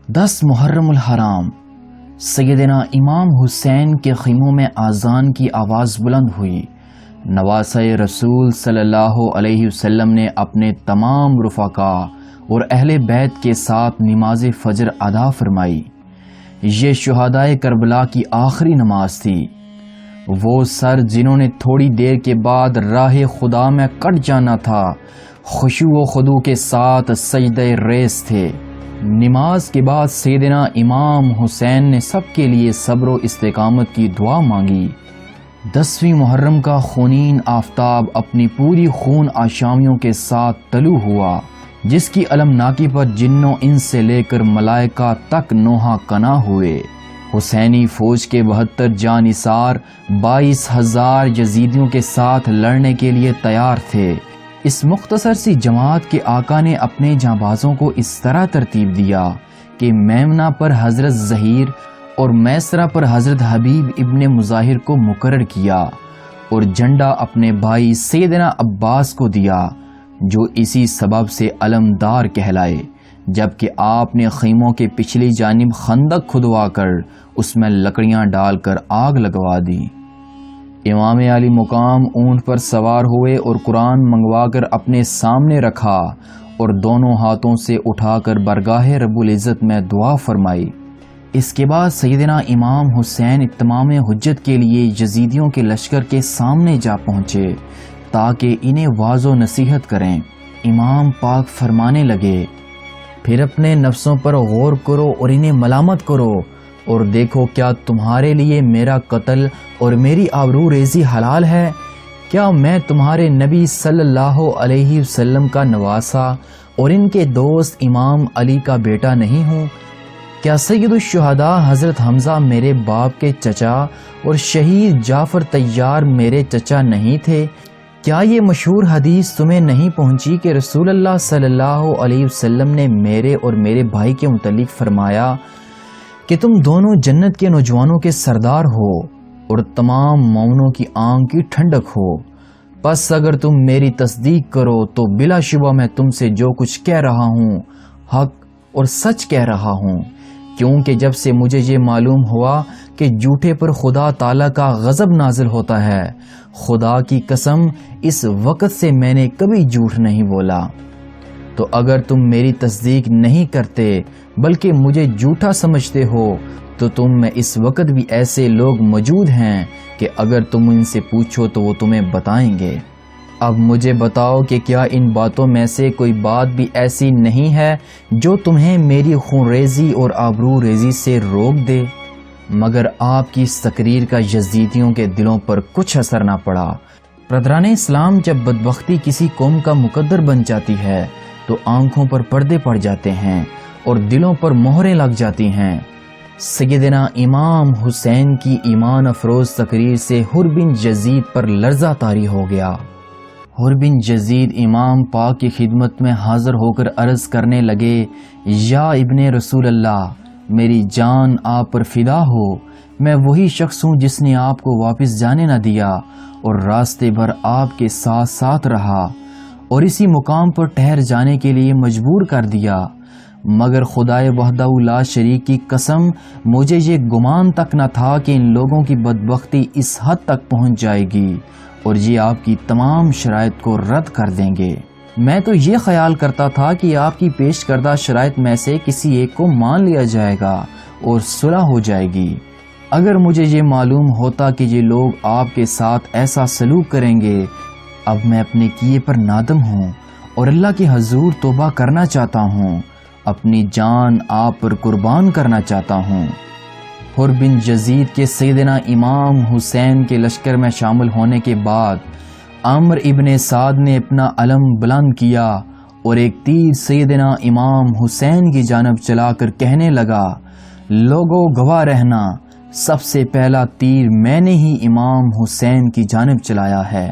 10 محرم الحرام سیدنا امام حسین کے خیموں میں اذان کی آواز بلند ہوئی۔ نواسۂ رسول صلی اللہ علیہ وسلم نے اپنے تمام رفقاء اور اہل بیت کے ساتھ نماز فجر ادا فرمائی۔ یہ شہدائے کربلا کی آخری نماز تھی۔ وہ سر جنہوں نے تھوڑی دیر کے بعد راہ خدا میں کٹ جانا تھا، خشوع و خضوع کے ساتھ سجدہ ریز تھے۔ نماز کے بعد سیدنا امام حسین نے سب کے لیے صبر و استقامت کی دعا مانگی۔ 10ویں محرم کا خونین آفتاب اپنی پوری خون آشامیوں کے ساتھ طلوع ہوا، جس کی المناکی پر جنوں انس سے لے کر ملائکہ تک نوحہ کنا ہوئے۔ حسینی فوج کے 72 جانثار 22,000 یزیدیوں کے ساتھ لڑنے کے لیے تیار تھے۔ اس مختصر سی جماعت کے آقا نے اپنے جانبازوں کو اس طرح ترتیب دیا کہ میمنہ پر حضرت ظہیر اور میسرہ پر حضرت حبیب ابن مظاہر کو مقرر کیا، اور جھنڈا اپنے بھائی سیدنا عباس کو دیا، جو اسی سبب سے علمدار کہلائے، جبکہ آپ نے خیموں کے پچھلی جانب خندق کھدوا کر اس میں لکڑیاں ڈال کر آگ لگوا دی۔ امام علی مقام اونٹ پر سوار ہوئے اور قرآن منگوا کر اپنے سامنے رکھا اور دونوں ہاتھوں سے اٹھا کر برگاہ رب العزت میں دعا فرمائی۔ اس کے بعد سیدنا امام حسین اتمام حجت کے لیے یزیدیوں کے لشکر کے سامنے جا پہنچے تاکہ انہیں واعظ و نصیحت کریں۔ امام پاک فرمانے لگے، پھر اپنے نفسوں پر غور کرو اور انہیں ملامت کرو، اور دیکھو کیا تمہارے لیے میرا قتل اور میری آبرو ریزی حلال ہے؟ کیا میں تمہارے نبی صلی اللہ علیہ وسلم کا نواسا اور ان کے دوست امام علی کا بیٹا نہیں ہوں؟ کیا سید الشہداء حضرت حمزہ میرے باپ کے چچا اور شہید جعفر طیار میرے چچا نہیں تھے؟ کیا یہ مشہور حدیث تمہیں نہیں پہنچی کہ رسول اللہ صلی اللہ علیہ وسلم نے میرے اور میرے بھائی کے متعلق فرمایا کہ تم دونوں جنت کے نوجوانوں کے سردار ہو اور تمام مومنوں کی آنکھ کی ٹھنڈک ہو؟ پس اگر تم میری تصدیق کرو تو بلا شبہ میں تم سے جو کچھ کہہ رہا ہوں حق اور سچ کہہ رہا ہوں، کیونکہ جب سے مجھے یہ معلوم ہوا کہ جھوٹے پر خدا تعالیٰ کا غضب نازل ہوتا ہے، خدا کی قسم اس وقت سے میں نے کبھی جھوٹ نہیں بولا۔ تو اگر تم میری تصدیق نہیں کرتے بلکہ مجھے جھوٹا سمجھتے ہو تو تم میں اس وقت بھی ایسے لوگ موجود ہیں کہ اگر تم ان سے پوچھو تو وہ تمہیں بتائیں گے۔ اب مجھے بتاؤ کہ کیا ان باتوں میں سے کوئی بات بھی ایسی نہیں ہے جو تمہیں میری خون ریزی اور آبرو ریزی سے روک دے؟ مگر آپ کی اس تقریر کا یزیدیوں کے دلوں پر کچھ اثر نہ پڑا۔ برادران اسلام، جب بدبختی کسی قوم کا مقدر بن جاتی ہے تو آنکھوں پر پردے پڑ جاتے ہیں اور دلوں پر مہریں لگ جاتی ہیں۔ سیدنا امام حسین کی ایمان افروز تقریر سے حر بن یزید پر لرزہ طاری ہو گیا۔ حر بن یزید امام پاک کی خدمت میں حاضر ہو کر عرض کرنے لگے، یا ابن رسول اللہ، میری جان آپ پر فدا ہو، میں وہی شخص ہوں جس نے آپ کو واپس جانے نہ دیا اور راستے بھر آپ کے ساتھ ساتھ رہا اور اسی مقام پر ٹھہر جانے کے لیے مجبور کر دیا، مگر خدائے وحدہ لا شریک کی قسم مجھے یہ گمان تک نہ تھا کہ ان لوگوں کی بدبختی اس حد تک پہنچ جائے گی اور یہ آپ کی تمام شرائط کو رد کر دیں گے۔ میں تو یہ خیال کرتا تھا کہ آپ کی پیش کردہ شرائط میں سے کسی ایک کو مان لیا جائے گا اور صلح ہو جائے گی۔ اگر مجھے یہ معلوم ہوتا کہ یہ لوگ آپ کے ساتھ ایسا سلوک کریں گے، اب میں اپنے کیے پر نادم ہوں اور اللہ کے حضور توبہ کرنا چاہتا ہوں، اپنی جان آپ پر قربان کرنا چاہتا ہوں۔ حر بن یزید کے سیدنا امام حسین کے لشکر میں شامل ہونے کے بعد عمرو ابن سعد نے اپنا علم بلند کیا اور ایک تیر سیدنا امام حسین کی جانب چلا کر کہنے لگا، لوگوں گواہ رہنا، سب سے پہلا تیر میں نے ہی امام حسین کی جانب چلایا ہے۔